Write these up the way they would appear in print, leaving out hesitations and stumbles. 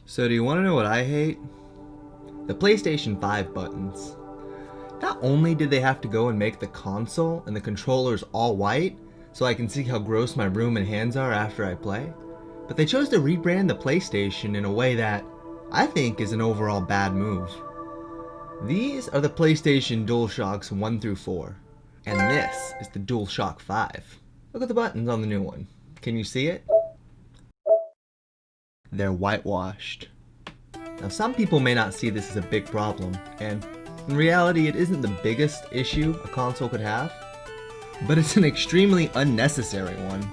So do you want to know what I hate? The PlayStation 5 buttons. Not only did they have to go and make the console and the controllers all white so I can see how gross my room and hands are after I play, but they chose to rebrand the PlayStation in a way that I think is an overall bad move. These are the PlayStation DualShocks 1 through 4, and this is the DualShock 5. Look at the buttons on the new one. Can you see it? They're whitewashed. Now, some people may not see this as a big problem, and in reality, it isn't the biggest issue a console could have, but it's an extremely unnecessary one.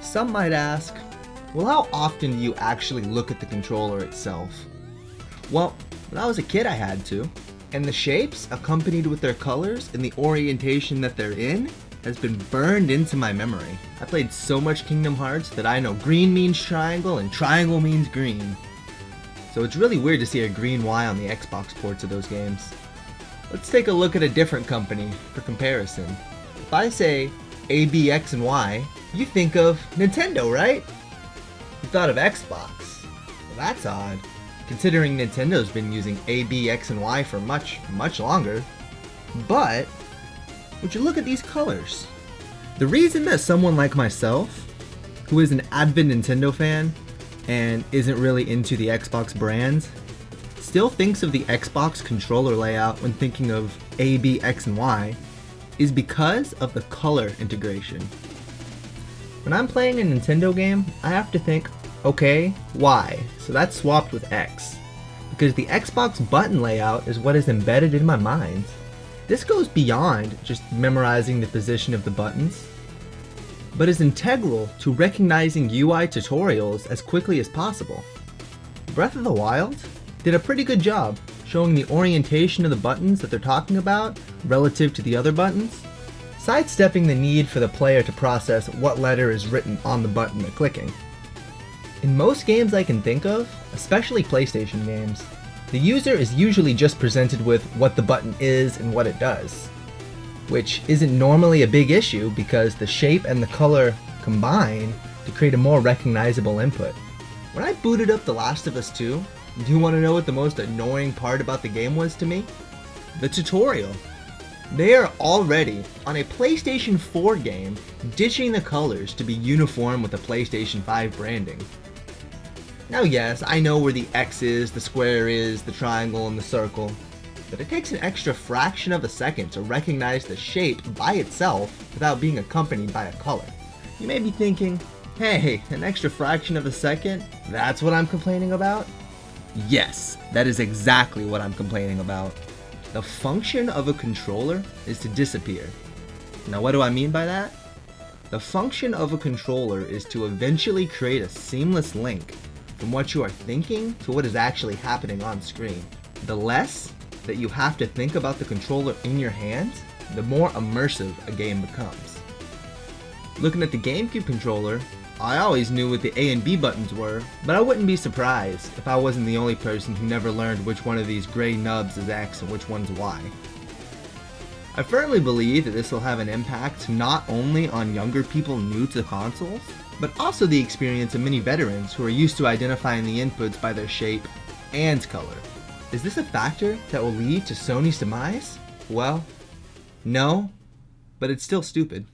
Some might ask, well, how often do you actually look at the controller itself? Well, when I was a kid, I had to, and the shapes, accompanied with their colors and the orientation that they're in, has been burned into my memory. I played so much Kingdom Hearts that I know green means triangle and triangle means green. So it's really weird to see a green Y on the Xbox ports of those games. Let's take a look at a different company for comparison. If I say A, B, X, and Y, you think of Nintendo, right? You thought of Xbox. Well, that's odd, considering Nintendo's been using A, B, X, and Y for much, much longer. But would you look at these colors? The reason that someone like myself, who is an avid Nintendo fan and isn't really into the Xbox brand, still thinks of the Xbox controller layout when thinking of A, B, X, and Y is because of the color integration. When I'm playing a Nintendo game, I have to think, okay, Y, so that's swapped with X, because the Xbox button layout is what is embedded in my mind. This goes beyond just memorizing the position of the buttons, but is integral to recognizing UI tutorials as quickly as possible. Breath of the Wild did a pretty good job showing the orientation of the buttons that they're talking about relative to the other buttons, sidestepping the need for the player to process what letter is written on the button they're clicking. In most games I can think of, especially PlayStation games, the user is usually just presented with what the button is and what it does, which isn't normally a big issue because the shape and the color combine to create a more recognizable input. When I booted up The Last of Us 2, do you want to know what the most annoying part about the game was to me? The tutorial. They are already, on a PlayStation 4 game, ditching the colors to be uniform with the PlayStation 5 branding. Now yes, I know where the X is, the square is, the triangle, and the circle, but it takes an extra fraction of a second to recognize the shape by itself without being accompanied by a color. You may be thinking, hey, an extra fraction of a second? That's what I'm complaining about? Yes, that is exactly what I'm complaining about. The function of a controller is to disappear. Now what do I mean by that? The function of a controller is to eventually create a seamless link from what you are thinking to what is actually happening on screen. The less that you have to think about the controller in your hands, the more immersive a game becomes. Looking at the GameCube controller, I always knew what the A and B buttons were, but I wouldn't be surprised if I wasn't the only person who never learned which one of these gray nubs is X and which one's Y. I firmly believe that this will have an impact not only on younger people new to consoles, but also the experience of many veterans who are used to identifying the inputs by their shape and color. Is this a factor that will lead to Sony's demise? Well, no, but it's still stupid.